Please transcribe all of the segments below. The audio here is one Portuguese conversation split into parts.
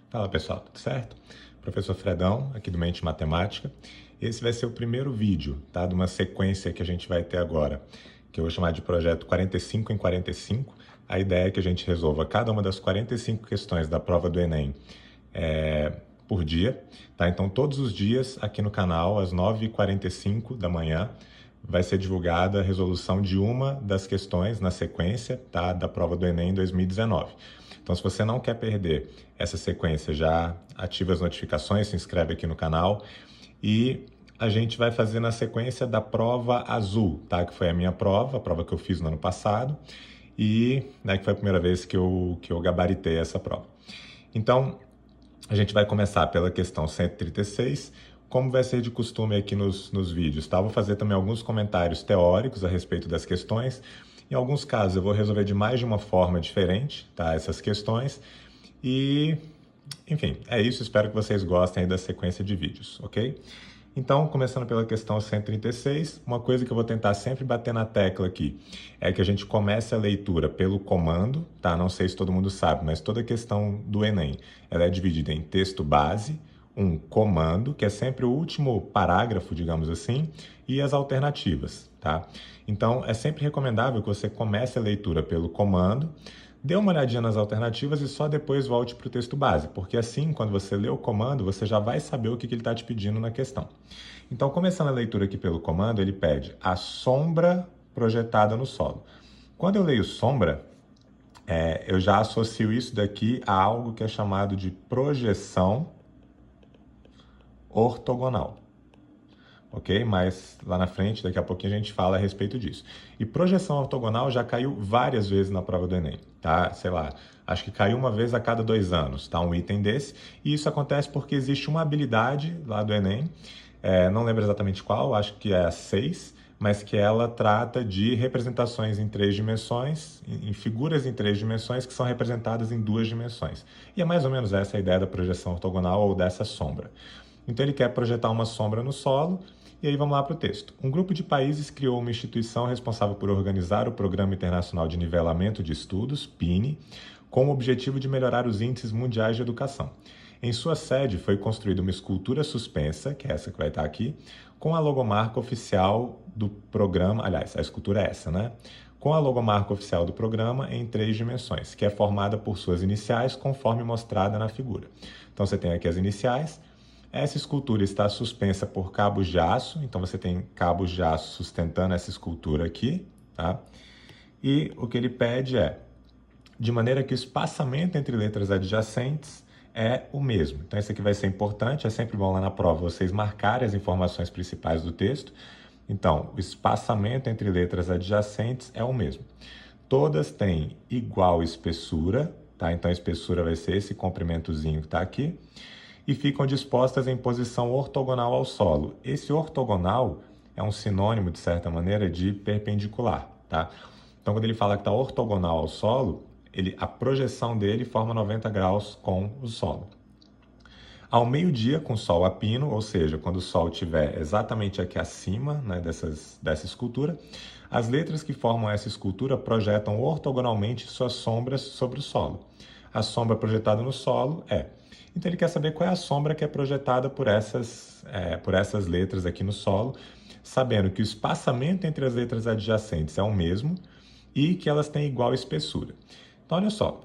Fala pessoal, tudo certo? Professor Fredão, aqui do Mente Matemática. Esse vai ser o primeiro vídeo, tá? De uma sequência que a gente vai ter agora, que eu vou chamar de projeto 45 em 45. A ideia é que a gente resolva cada uma das 45 questões da prova do Enem por dia, tá? Então todos os dias aqui no canal, às 9h45 da manhã, vai ser divulgada a resolução de uma das questões na sequência, tá? Da prova do Enem 2019. Então, se você não quer perder essa sequência, já ativa as notificações, se inscreve aqui no canal e a gente vai fazer na sequência da prova azul, tá? Que foi a minha prova, a prova que eu fiz no ano passado e que foi a primeira vez que eu gabaritei essa prova. Então, a gente vai começar pela questão 136, como vai ser de costume aqui nos vídeos, tá? Vou fazer também alguns comentários teóricos a respeito das questões. Em alguns casos eu vou resolver de mais de uma forma diferente, tá? Essas questões. E, enfim, é isso. Espero que vocês gostem aí da sequência de vídeos, ok? Então, começando pela questão 136, uma coisa que eu vou tentar sempre bater na tecla aqui é que a gente comece a leitura pelo comando, tá? Não sei se todo mundo sabe, mas toda questão do Enem, ela é dividida em texto base, um comando, que é sempre o último parágrafo, digamos assim, e as alternativas, tá? Então, é sempre recomendável que você comece a leitura pelo comando, dê uma olhadinha nas alternativas e só depois volte para o texto base, porque assim, quando você lê o comando, você já vai saber o que ele está te pedindo na questão. Então, começando a leitura aqui pelo comando, ele pede a sombra projetada no solo. Quando eu leio sombra, eu já associo isso daqui a algo que é chamado de projeção ortogonal. Ok? Mas lá na frente, daqui a pouquinho a gente fala a respeito disso. E projeção ortogonal já caiu várias vezes na prova do Enem, tá? Sei lá, acho que caiu uma vez a cada 2 anos, tá? Um item desse. E isso acontece porque existe uma habilidade lá do Enem, não lembro exatamente qual, acho que é a 6, mas que ela trata de representações em 3 dimensões, em figuras em 3 dimensões que são representadas em 2 dimensões. E é mais ou menos essa a ideia da projeção ortogonal ou dessa sombra. Então ele quer projetar uma sombra no solo, e aí vamos lá para o texto. Um grupo de países criou uma instituição responsável por organizar o Programa Internacional de Nivelamento de Estudos, PINE, com o objetivo de melhorar os índices mundiais de educação. Em sua sede foi construída uma escultura suspensa, que é essa que vai estar aqui, com a logomarca oficial do programa, aliás, a escultura é essa, né? Com a logomarca oficial do programa em 3 dimensões, que é formada por suas iniciais, conforme mostrada na figura. Então você tem aqui as iniciais. Essa escultura está suspensa por cabos de aço, então você tem cabos de aço sustentando essa escultura aqui, tá? E o que ele pede é, de maneira que o espaçamento entre letras adjacentes é o mesmo. Então isso aqui vai ser importante, é sempre bom lá na prova vocês marcarem as informações principais do texto. Então, o espaçamento entre letras adjacentes é o mesmo. Todas têm igual espessura, tá? Então a espessura vai ser esse comprimentozinho que está aqui. E ficam dispostas em posição ortogonal ao solo. Esse ortogonal é um sinônimo, de certa maneira, de perpendicular, tá? Então, quando ele fala que está ortogonal ao solo, a projeção dele forma 90 graus com o solo. Ao meio-dia, com sol a pino, ou seja, quando o sol estiver exatamente aqui acima, né, dessa escultura, as letras que formam essa escultura projetam ortogonalmente suas sombras sobre o solo. A sombra projetada no solo é... Então ele quer saber qual é a sombra que é projetada por essas letras aqui no solo, sabendo que o espaçamento entre as letras adjacentes é o mesmo e que elas têm igual espessura. Então olha só,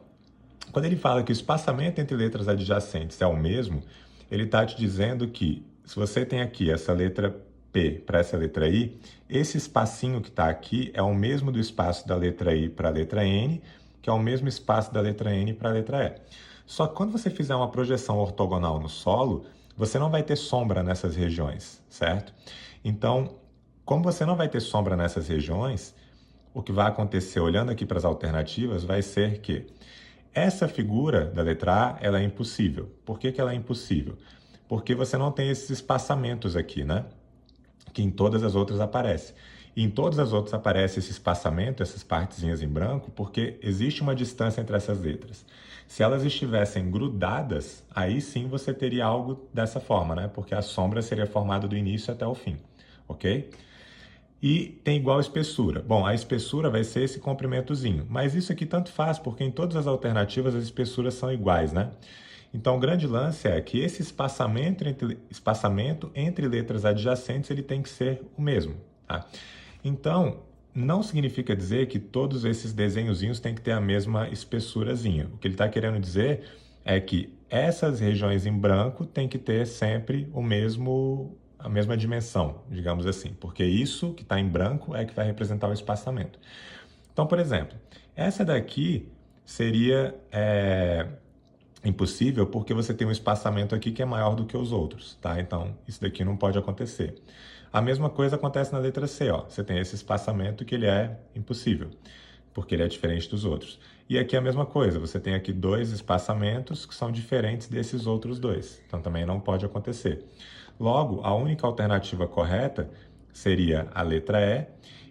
quando ele fala que o espaçamento entre letras adjacentes é o mesmo, ele está te dizendo que se você tem aqui essa letra P para essa letra I, esse espacinho que está aqui é o mesmo do espaço da letra I para a letra N, que é o mesmo espaço da letra N para a letra E. Só que quando você fizer uma projeção ortogonal no solo, você não vai ter sombra nessas regiões, certo? Então, como você não vai ter sombra nessas regiões, o que vai acontecer olhando aqui para as alternativas vai ser que essa figura da letra A, ela é impossível. Por que ela é impossível? Porque você não tem esses espaçamentos aqui, né? Que em todas as outras aparece. E em todas as outras aparece esse espaçamento, essas partezinhas em branco, porque existe uma distância entre essas letras. Se elas estivessem grudadas, aí sim você teria algo dessa forma, né? Porque a sombra seria formada do início até o fim, ok? E tem igual espessura. Bom, a espessura vai ser esse comprimentozinho, mas isso aqui tanto faz, porque em todas as alternativas as espessuras são iguais, né? Então, o grande lance é que esse espaçamento entre letras adjacentes ele tem que ser o mesmo. Tá? Então, não significa dizer que todos esses desenhozinhos têm que ter a mesma espessurazinha. O que ele está querendo dizer é que essas regiões em branco têm que ter sempre a mesma dimensão, digamos assim, porque isso que está em branco é que vai representar o espaçamento. Então, por exemplo, essa daqui seria impossível porque você tem um espaçamento aqui que é maior do que os outros, tá? Então, isso daqui não pode acontecer. A mesma coisa acontece na letra C, ó. Você tem esse espaçamento que ele é impossível, porque ele é diferente dos outros. E aqui é a mesma coisa, você tem aqui dois espaçamentos que são diferentes desses outros dois, então também não pode acontecer. Logo, a única alternativa correta seria a letra E,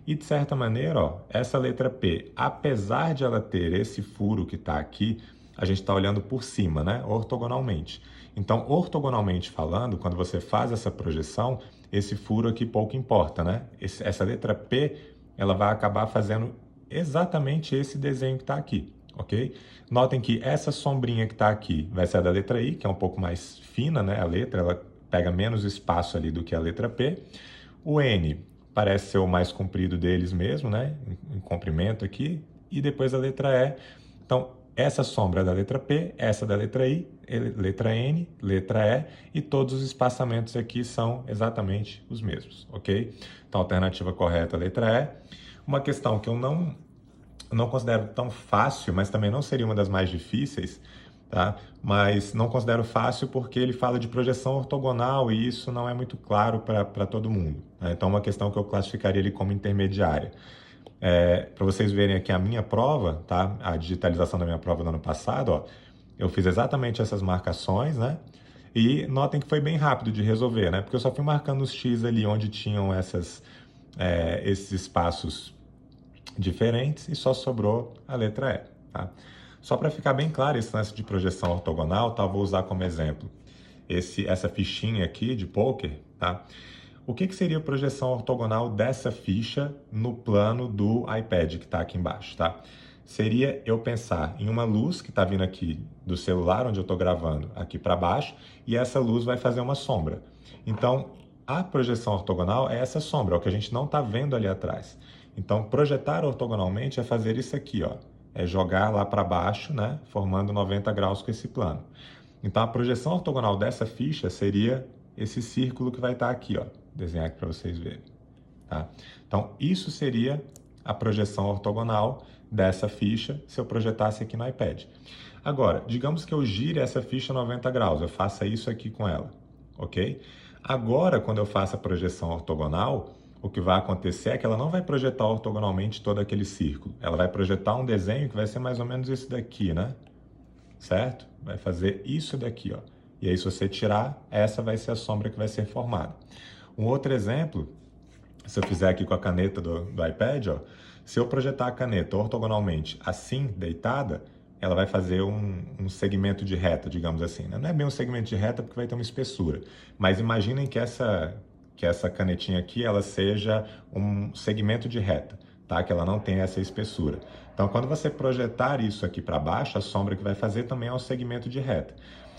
e de certa maneira, ó, essa letra P, apesar de ela ter esse furo que está aqui, a gente está olhando por cima, né? Ortogonalmente. Então, ortogonalmente falando, quando você faz essa projeção, esse furo aqui pouco importa, né? Essa letra P, ela vai acabar fazendo exatamente esse desenho que está aqui, ok? Notem que essa sombrinha que está aqui vai ser a da letra I, que é um pouco mais fina, né? A letra, ela pega menos espaço ali do que a letra P. O N parece ser o mais comprido deles mesmo, né? Em comprimento aqui. E depois a letra E. Então, essa sombra é da letra P, essa da letra I, letra N, letra E, e todos os espaçamentos aqui são exatamente os mesmos, ok? Então, a alternativa correta é a letra E. Uma questão que eu não considero tão fácil, mas também não seria uma das mais difíceis, tá? Mas não considero fácil porque ele fala de projeção ortogonal e isso não é muito claro para todo mundo, tá? Então, uma questão que eu classificaria ele como intermediária. Para vocês verem aqui a minha prova, tá? A digitalização da minha prova do ano passado, ó, eu fiz exatamente essas marcações, né? E notem que foi bem rápido de resolver, né? Porque eu só fui marcando os X ali onde tinham esses espaços diferentes e só sobrou a letra E, tá? Só para ficar bem claro esse lance de projeção ortogonal, tá? Vou usar como exemplo essa fichinha aqui de poker, tá? O que seria a projeção ortogonal dessa ficha no plano do iPad que está aqui embaixo, tá? Seria eu pensar em uma luz que está vindo aqui do celular, onde eu estou gravando, aqui para baixo, e essa luz vai fazer uma sombra. Então, a projeção ortogonal é essa sombra, é o que a gente não está vendo ali atrás. Então, projetar ortogonalmente é fazer isso aqui, ó. É jogar lá para baixo, né? Formando 90 graus com esse plano. Então, a projeção ortogonal dessa ficha seria esse círculo que vai estar aqui, ó. Desenhar aqui para vocês verem, tá? Então, isso seria a projeção ortogonal dessa ficha se eu projetasse aqui no iPad. Agora, digamos que eu gire essa ficha 90 graus, eu faça isso aqui com ela, ok? Agora, quando eu faço a projeção ortogonal, o que vai acontecer é que ela não vai projetar ortogonalmente todo aquele círculo. Ela vai projetar um desenho que vai ser mais ou menos esse daqui, né? Certo? Vai fazer isso daqui, ó. E aí, se você tirar, essa vai ser a sombra que vai ser formada. Um outro exemplo, se eu fizer aqui com a caneta do iPad, ó, se eu projetar a caneta ortogonalmente assim, deitada, ela vai fazer um segmento de reta, digamos assim, né? Não é bem um segmento de reta porque vai ter uma espessura, mas imaginem que essa canetinha aqui ela seja um segmento de reta, tá? Que ela não tem essa espessura. Então, quando você projetar isso aqui para baixo, a sombra que vai fazer também é um segmento de reta.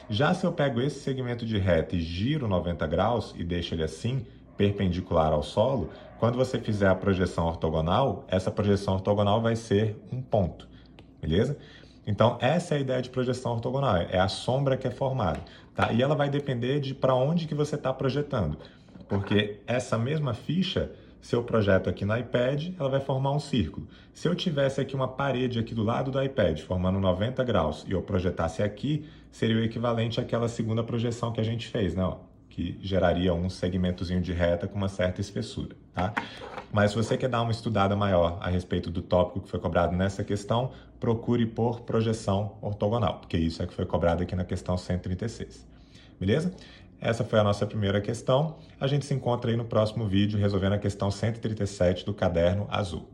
Já se eu pego esse segmento de reta e giro 90 graus e deixo ele assim, perpendicular ao solo, quando você fizer a projeção ortogonal, essa projeção ortogonal vai ser um ponto, beleza? Então, essa é a ideia de projeção ortogonal, é a sombra que é formada, tá? E ela vai depender de para onde que você está projetando, porque essa mesma ficha, se eu projeto aqui no iPad, ela vai formar um círculo. Se eu tivesse aqui uma parede aqui do lado do iPad, formando 90 graus, e eu projetasse aqui, seria o equivalente àquela segunda projeção que a gente fez, né? Ó, que geraria um segmentozinho de reta com uma certa espessura, tá? Mas se você quer dar uma estudada maior a respeito do tópico que foi cobrado nessa questão, procure por projeção ortogonal, porque isso é que foi cobrado aqui na questão 136. Beleza? Essa foi a nossa primeira questão. A gente se encontra aí no próximo vídeo resolvendo a questão 137 do caderno azul.